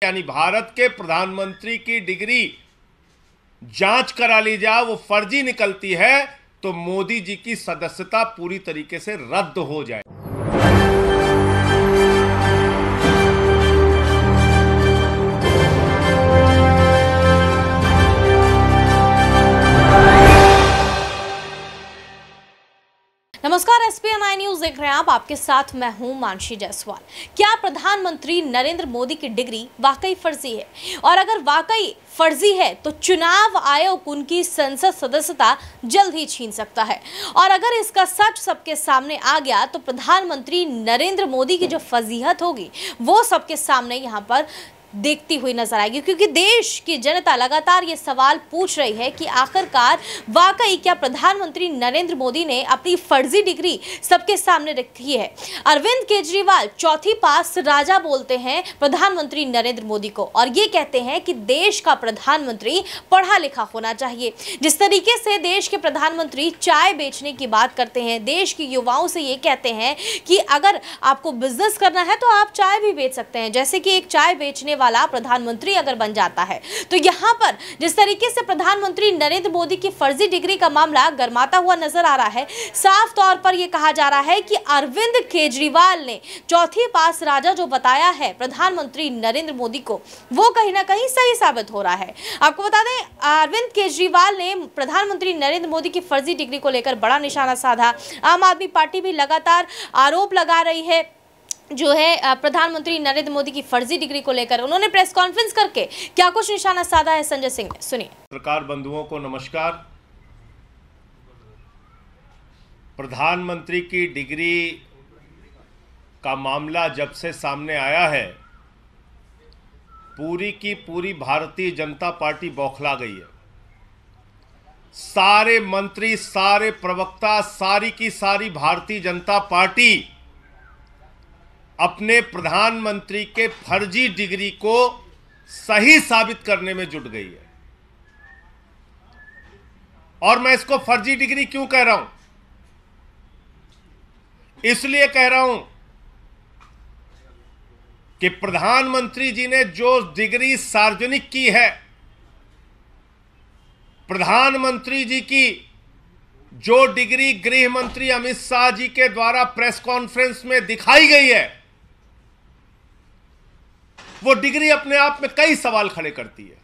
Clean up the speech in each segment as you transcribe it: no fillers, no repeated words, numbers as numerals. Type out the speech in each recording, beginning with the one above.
यानी भारत के प्रधानमंत्री की डिग्री जांच करा ली जाए, वो फर्जी निकलती है तो मोदी जी की सदस्यता पूरी तरीके से रद्द हो जाए। नमस्कार, SPN9 न्यूज देख रहे हैं आप। आपके साथ मैं हूं मानसी जायसवाल। क्या प्रधानमंत्री नरेंद्र मोदी की डिग्री वाकई फर्जी है? और अगर वाकई फर्जी है तो चुनाव आयोग उनकी संसद सदस्यता जल्द ही छीन सकता है। और अगर इसका सच सबके सामने आ गया तो प्रधानमंत्री नरेंद्र मोदी की जो फजीहत होगी वो सबके सामने यहाँ पर देखती हुई नजर आएगी, क्योंकि देश की जनता लगातार ये सवाल पूछ रही है कि आखिरकार वाकई क्या प्रधानमंत्री नरेंद्र मोदी ने अपनी फर्जी डिग्री सबके सामने रखी है। अरविंद केजरीवाल चौथी पास राजा बोलते हैं प्रधानमंत्री नरेंद्र मोदी को, और ये कहते हैं कि देश का प्रधानमंत्री पढ़ा लिखा होना चाहिए। जिस तरीके से देश के प्रधानमंत्री चाय बेचने की बात करते हैं, देश के युवाओं से ये कहते हैं कि अगर आपको बिजनेस करना है तो आप चाय भी बेच सकते हैं, जैसे कि एक चाय बेचने वाला प्रधानमंत्री अगर बन जाता है। तो यहां पर जिस तरीके से प्रधानमंत्री नरेंद्र मोदी की फर्जी डिग्री का मामला गर्माता हुआ नजर आ रहा है, साफ तौर पर यह कहा जा रहा है कि अरविंद केजरीवाल ने चौथी पास राजा जो बताया है प्रधानमंत्री नरेंद्र मोदी को, वो कहीं ना कहीं सही साबित हो रहा है। आपको बता दें, अरविंद केजरीवाल ने प्रधानमंत्री नरेंद्र मोदी की फर्जी डिग्री को लेकर बड़ा निशाना साधा। आम आदमी पार्टी भी लगातार आरोप लगा रही है जो है प्रधानमंत्री नरेंद्र मोदी की फर्जी डिग्री को लेकर। उन्होंने प्रेस कॉन्फ्रेंस करके क्या कुछ निशाना साधा है, संजय सिंह ने सुनिए। पत्रकार बंधुओं को नमस्कार। प्रधानमंत्री की डिग्री का मामला जब से सामने आया है, पूरी की पूरी भारतीय जनता पार्टी बौखला गई है। सारे मंत्री, सारे प्रवक्ता, सारी की सारी भारतीय जनता पार्टी अपने प्रधानमंत्री के फर्जी डिग्री को सही साबित करने में जुट गई है। और मैं इसको फर्जी डिग्री क्यों कह रहा हूं? इसलिए कह रहा हूं कि प्रधानमंत्री जी ने जो डिग्री सार्वजनिक की है, प्रधानमंत्री जी की जो डिग्री गृह मंत्री अमित शाह जी के द्वारा प्रेस कॉन्फ्रेंस में दिखाई गई है, वो डिग्री अपने आप में कई सवाल खड़े करती है।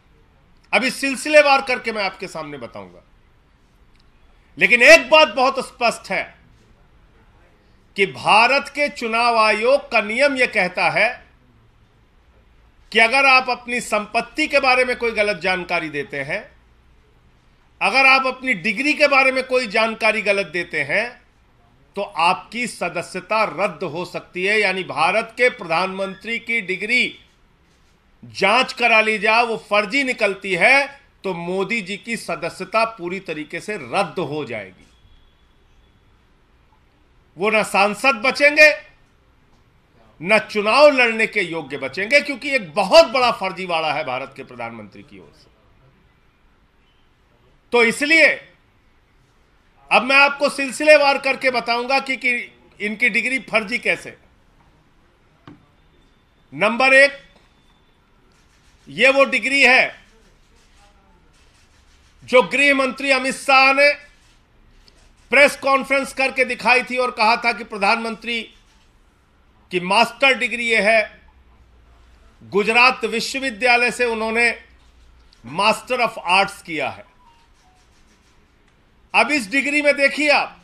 अभी सिलसिलेवार करके मैं आपके सामने बताऊंगा। लेकिन एक बात बहुत स्पष्ट है कि भारत के चुनाव आयोग का नियम यह कहता है कि अगर आप अपनी संपत्ति के बारे में कोई गलत जानकारी देते हैं, अगर आप अपनी डिग्री के बारे में कोई जानकारी गलत देते हैं, तो आपकी सदस्यता रद्द हो सकती है। यानी भारत के प्रधानमंत्री की डिग्री जांच करा ली जाए, वो फर्जी निकलती है तो मोदी जी की सदस्यता पूरी तरीके से रद्द हो जाएगी। वो न सांसद बचेंगे, न चुनाव लड़ने के योग्य बचेंगे, क्योंकि एक बहुत बड़ा फर्जीवाड़ा है भारत के प्रधानमंत्री की ओर से। तो इसलिए अब मैं आपको सिलसिलेवार करके बताऊंगा कि इनकी डिग्री फर्जी कैसे। नंबर एक, ये वो डिग्री है जो गृह मंत्री अमित शाह ने प्रेस कॉन्फ्रेंस करके दिखाई थी और कहा था कि प्रधानमंत्री की मास्टर डिग्री ये है। गुजरात विश्वविद्यालय से उन्होंने मास्टर ऑफ आर्ट्स किया है। अब इस डिग्री में देखिए आप,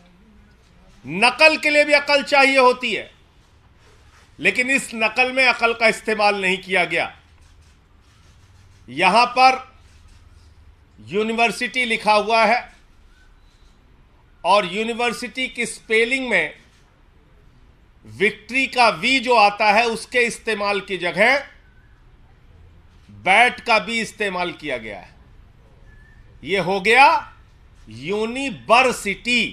नकल के लिए भी अकल चाहिए होती है, लेकिन इस नकल में अकल का इस्तेमाल नहीं किया गया। यहां पर यूनिवर्सिटी लिखा हुआ है और यूनिवर्सिटी की स्पेलिंग में विक्ट्री का वी जो आता है उसके इस्तेमाल की जगह बैट का भी इस्तेमाल किया गया है। यह हो गया यूनिवर्सिटी।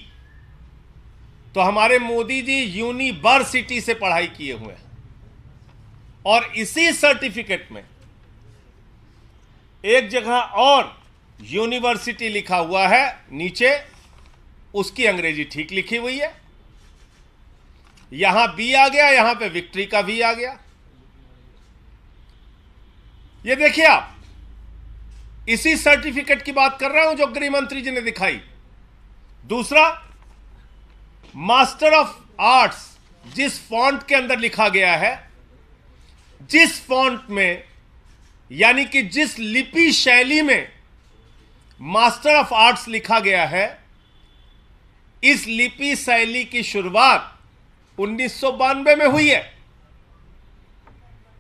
तो हमारे मोदी जी यूनिवर्सिटी से पढ़ाई किए हुए हैं और इसी सर्टिफिकेट में एक जगह और यूनिवर्सिटी लिखा हुआ है, नीचे उसकी अंग्रेजी ठीक लिखी हुई है। यहां बी आ गया, यहां पे विक्ट्री का वी आ गया। ये देखिए आप, इसी सर्टिफिकेट की बात कर रहा हूं जो गृह मंत्री जी ने दिखाई। दूसरा, मास्टर ऑफ आर्ट्स जिस फॉन्ट के अंदर लिखा गया है, जिस फॉन्ट में, यानी कि जिस लिपि शैली में मास्टर ऑफ आर्ट्स लिखा गया है, इस लिपि शैली की शुरुआत 1992 में हुई है।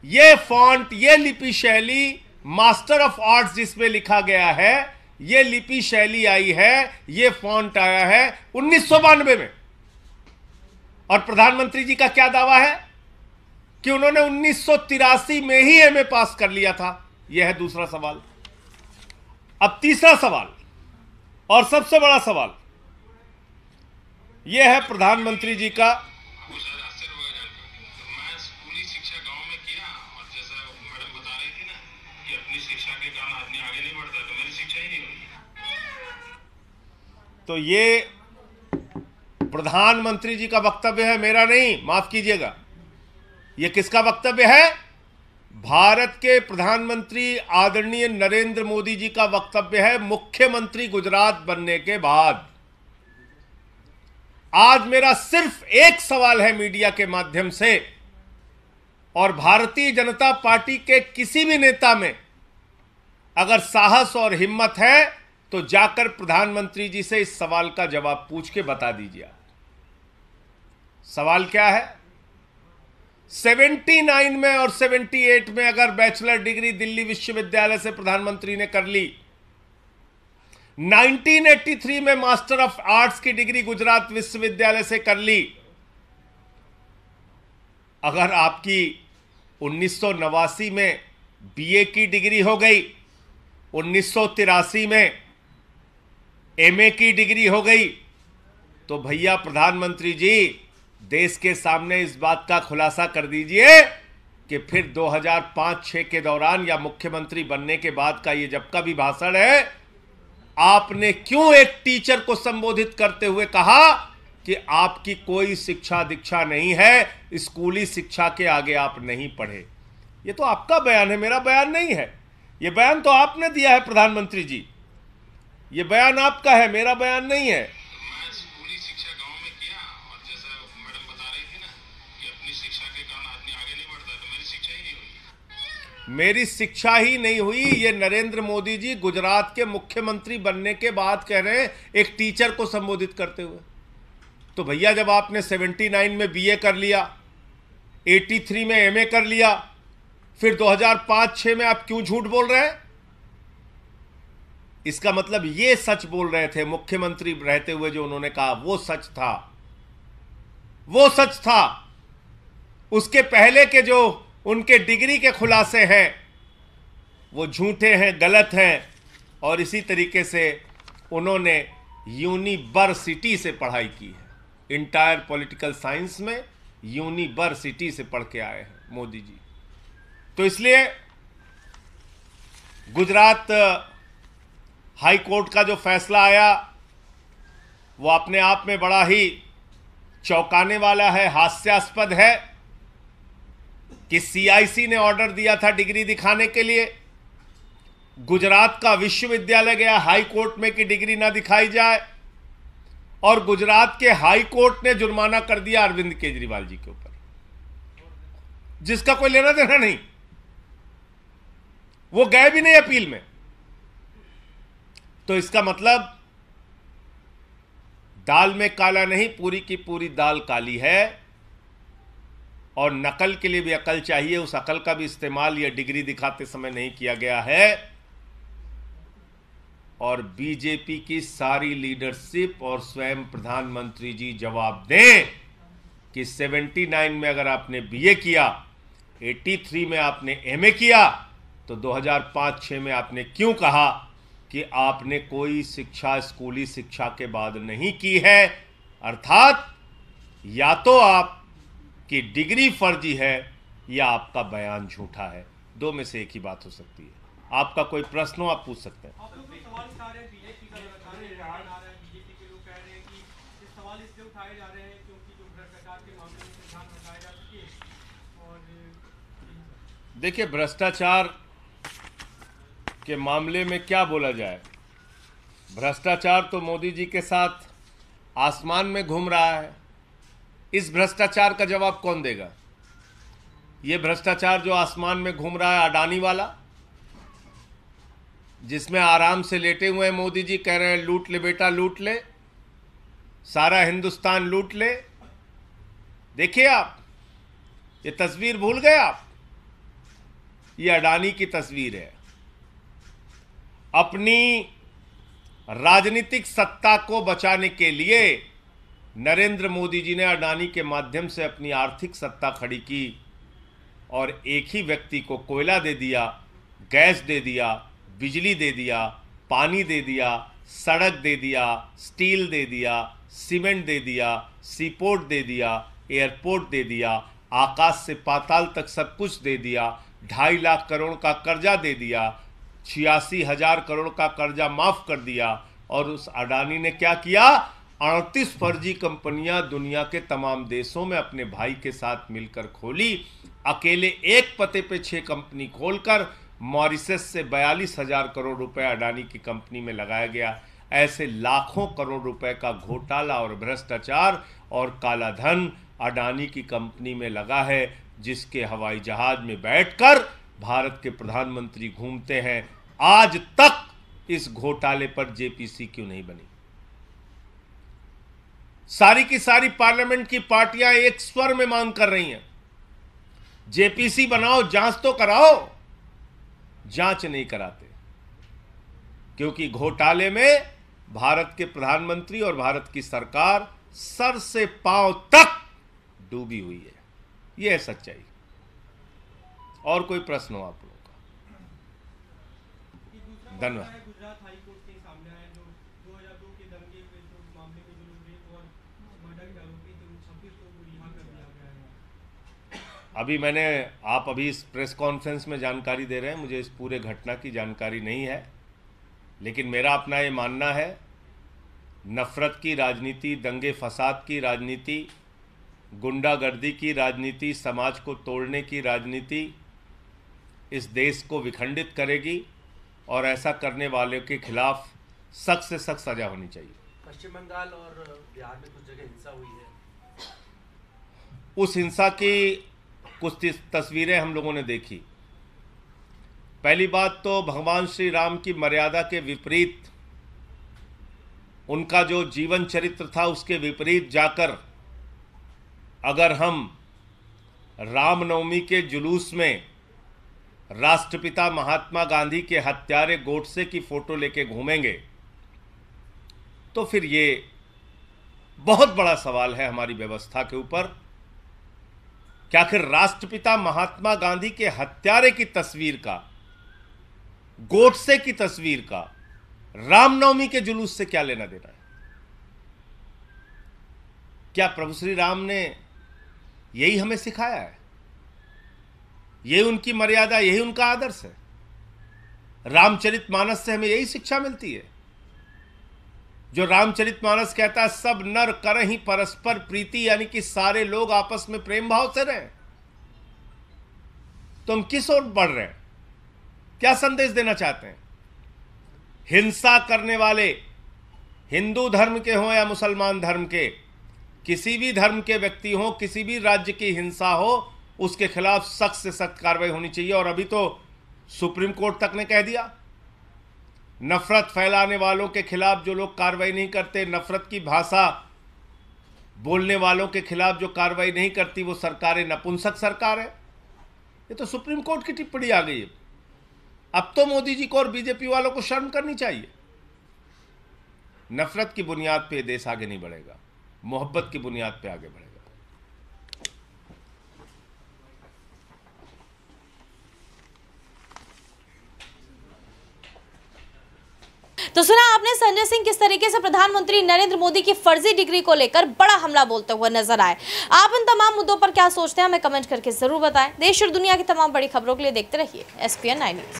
यह फॉन्ट, यह लिपि शैली, मास्टर ऑफ आर्ट्स जिसमें लिखा गया है, यह लिपि शैली आई है, यह फॉन्ट आया है 1992 में। और प्रधानमंत्री जी का क्या दावा है कि उन्होंने 1983 में ही एमए पास कर लिया था। यह है दूसरा सवाल। अब तीसरा सवाल और सबसे बड़ा सवाल यह है प्रधानमंत्री जी का। मैं स्कूली शिक्षा गांव में किया, और जैसा मैडम बता रही थी ना कि अपनी शिक्षा के कारण आदमी आगे नहीं बढ़ता, तो मेरी शिक्षा ही नहीं हुई। तो ये प्रधानमंत्री जी का वक्तव्य है, मेरा नहीं, माफ कीजिएगा। यह किसका वक्तव्य है? भारत के प्रधानमंत्री आदरणीय नरेंद्र मोदी जी का वक्तव्य है, मुख्यमंत्री गुजरात बनने के बाद। आज मेरा सिर्फ एक सवाल है मीडिया के माध्यम से, और भारतीय जनता पार्टी के किसी भी नेता में अगर साहस और हिम्मत है तो जाकर प्रधानमंत्री जी से इस सवाल का जवाब पूछ के बता दीजिए। सवाल क्या है? 79 में और 78 में अगर बैचलर डिग्री दिल्ली विश्वविद्यालय से प्रधानमंत्री ने कर ली, 1983 में मास्टर ऑफ आर्ट्स की डिग्री गुजरात विश्वविद्यालय से कर ली, अगर आपकी 1989 में बीए की डिग्री हो गई, 1983 में एमए की डिग्री हो गई, तो भैया प्रधानमंत्री जी देश के सामने इस बात का खुलासा कर दीजिए कि फिर 2005-6 के दौरान या मुख्यमंत्री बनने के बाद का ये जब का भी भाषण है, आपने क्यों एक टीचर को संबोधित करते हुए कहा कि आपकी कोई शिक्षा दीक्षा नहीं है, स्कूली शिक्षा के आगे आप नहीं पढ़े? ये तो आपका बयान है, मेरा बयान नहीं है। ये बयान तो आपने दिया है प्रधानमंत्री जी, ये बयान आपका है, मेरा बयान नहीं है। मैं स्कूली शिक्षा गांव में किया, और जैसा मैडम बता रही थी ना कि अपनी शिक्षा के कारण आदमी आगे नहीं बढ़ता, तो मेरी शिक्षा ही नहीं हुई। मेरी शिक्षा ही नहीं हुई, ये नरेंद्र मोदी जी गुजरात के मुख्यमंत्री बनने के बाद कह रहे हैं एक टीचर को संबोधित करते हुए। तो भैया जब आपने 79 में बीए कर लिया, 83 में एमए कर लिया, फिर 2005-6 में आप क्यों झूठ बोल रहे हैं? इसका मतलब ये सच बोल रहे थे मुख्यमंत्री रहते हुए, जो उन्होंने कहा वो सच था, वो सच था। उसके पहले के जो उनके डिग्री के खुलासे हैं वो झूठे हैं, गलत हैं। और इसी तरीके से उन्होंने यूनिवर्सिटी से पढ़ाई की है, इंटायर पॉलिटिकल साइंस में यूनिवर्सिटी से पढ़ के आए हैं मोदी जी। तो इसलिए गुजरात हाई कोर्ट का जो फैसला आया वो अपने आप में बड़ा ही चौंकाने वाला है, हास्यास्पद है कि सीआईसी ने ऑर्डर दिया था डिग्री दिखाने के लिए, गुजरात का विश्वविद्यालय गया हाई कोर्ट में कि डिग्री ना दिखाई जाए, और गुजरात के हाई कोर्ट ने जुर्माना कर दिया अरविंद केजरीवाल जी के ऊपर, जिसका कोई लेना देना नहीं। वो गए भी नहीं अपील में। तो इसका मतलब दाल में काला नहीं, पूरी की पूरी दाल काली है। और नकल के लिए भी अकल चाहिए, उस अकल का भी इस्तेमाल यह डिग्री दिखाते समय नहीं किया गया है। और बीजेपी की सारी लीडरशिप और स्वयं प्रधानमंत्री जी जवाब दें कि 79 में अगर आपने बीए किया, 83 में आपने एमए किया, तो 2005-6 में आपने क्यों कहा कि आपने कोई शिक्षा स्कूली शिक्षा के बाद नहीं की है? अर्थात या तो आपकी डिग्री फर्जी है या आपका बयान झूठा है। दो में से एक ही बात हो सकती है। आपका कोई प्रश्न हो आप पूछ सकते हैं। आप लोग तो सवाल उठा रहे हैं, बीजेपी का लगातार निराकरण आ रहा है। बीजेपी के लोग कह रहे हैं कि ये सवाल इसलिए उठाए जा रहे हैं क्योंकि जो भ्रष्टाचार के मामले में संविधान हटाया जा सके। और देखिए, भ्रष्टाचार के मामले में क्या बोला जाए। भ्रष्टाचार तो मोदी जी के साथ आसमान में घूम रहा है। इस भ्रष्टाचार का जवाब कौन देगा? ये भ्रष्टाचार जो आसमान में घूम रहा है, अडानी वाला, जिसमें आराम से लेटे हुए मोदी जी कह रहे हैं लूट ले बेटा लूट ले, सारा हिंदुस्तान लूट ले। देखिए आप, ये तस्वीर भूल गए आप? ये अडानी की तस्वीर है। अपनी राजनीतिक सत्ता को बचाने के लिए नरेंद्र मोदी जी ने अडानी के माध्यम से अपनी आर्थिक सत्ता खड़ी की और एक ही व्यक्ति को कोयला दे दिया, गैस दे दिया, बिजली दे दिया, पानी दे दिया, सड़क दे दिया, स्टील दे दिया, सीमेंट दे दिया, सीपोर्ट दे दिया, एयरपोर्ट दे दिया, आकाश से पाताल तक सब कुछ दे दिया, 2.5 लाख करोड़ का कर्जा दे दिया, 86,000 करोड़ का कर्जा माफ कर दिया। और उस अडानी ने क्या किया? 38 फर्जी कंपनियां दुनिया के तमाम देशों में अपने भाई के साथ मिलकर खोली। अकेले एक पते पे 6 कंपनी खोलकर मॉरिशस से 42,000 करोड़ रुपए अडानी की कंपनी में लगाया गया। ऐसे लाखों करोड़ रुपए का घोटाला और भ्रष्टाचार और काला धन अडानी की कंपनी में लगा है, जिसके हवाई जहाज में बैठकर भारत के प्रधानमंत्री घूमते हैं। आज तक इस घोटाले पर जेपीसी क्यों नहीं बनी? सारी की सारी पार्लियामेंट की पार्टियां एक स्वर में मांग कर रही हैं, जेपीसी बनाओ, जांच तो कराओ। जांच नहीं कराते क्योंकि घोटाले में भारत के प्रधानमंत्री और भारत की सरकार सर से पांव तक डूबी हुई है। यह है सच्चाई। और कोई प्रश्न हो आप लोगों का? धन्यवाद। गुजरात हाई कोर्ट के सामने आया जो 2002 के दंगे के जो मामले में जो रेप और मर्डर के आरोपी थे उन 26 लोगों को रिहा कर दिया गया है। आप अभी इस प्रेस कॉन्फ्रेंस में जानकारी दे रहे हैं, मुझे इस पूरे घटना की जानकारी नहीं है, लेकिन मेरा अपना ये मानना है, नफरत की राजनीति, दंगे फसाद की राजनीति, गुंडागर्दी की राजनीति, समाज को तोड़ने की राजनीति इस देश को विखंडित करेगी और ऐसा करने वाले के खिलाफ सख्त से सख्त सजा होनी चाहिए। पश्चिम बंगाल और बिहार में कुछ जगह हिंसा हुई है। उस हिंसा की कुछ तस्वीरें हम लोगों ने देखी। पहली बात तो भगवान श्री राम की मर्यादा के विपरीत, उनका जो जीवन चरित्र था उसके विपरीत जाकर अगर हम रामनवमी के जुलूस में राष्ट्रपिता महात्मा गांधी के हत्यारे गोडसे की फोटो लेके घूमेंगे तो फिर ये बहुत बड़ा सवाल है हमारी व्यवस्था के ऊपर कि आखिर राष्ट्रपिता महात्मा गांधी के हत्यारे की तस्वीर का, गोडसे की तस्वीर का रामनवमी के जुलूस से क्या लेना देना है? क्या प्रभु श्री राम ने यही हमें सिखाया है? यही उनकी मर्यादा, यही उनका आदर्श है? रामचरितमानस से हमें यही शिक्षा मिलती है जो रामचरितमानस कहता है सब नर करहि परस्पर प्रीति, यानी कि सारे लोग आपस में प्रेम भाव से रहें। तो हम किस ओर बढ़ रहे हैं? क्या संदेश देना चाहते हैं? हिंसा करने वाले हिंदू धर्म के हों या मुसलमान धर्म के, किसी भी धर्म के व्यक्ति हों, किसी भी राज्य की हिंसा हो, उसके खिलाफ सख्त से सख्त कार्रवाई होनी चाहिए। और अभी तो सुप्रीम कोर्ट तक ने कह दिया, नफरत फैलाने वालों के खिलाफ जो लोग कार्रवाई नहीं करते, नफरत की भाषा बोलने वालों के खिलाफ जो कार्रवाई नहीं करती, वो सरकारें नपुंसक सरकार है। ये तो सुप्रीम कोर्ट की टिप्पणी आ गई है। अब तो मोदी जी को और बीजेपी वालों को शर्म करनी चाहिए। नफरत की बुनियाद पे देश आगे नहीं बढ़ेगा, मोहब्बत की बुनियाद पे आगे बढ़ेगा। तो सुना आपने संजय सिंह किस तरीके से प्रधानमंत्री नरेंद्र मोदी की फर्जी डिग्री को लेकर बड़ा हमला बोलते हुए नजर आए। आप इन तमाम मुद्दों पर क्या सोचते हैं हमें कमेंट करके जरूर बताएं। देश और दुनिया की तमाम बड़ी खबरों के लिए देखते रहिए SPN 9 न्यूज।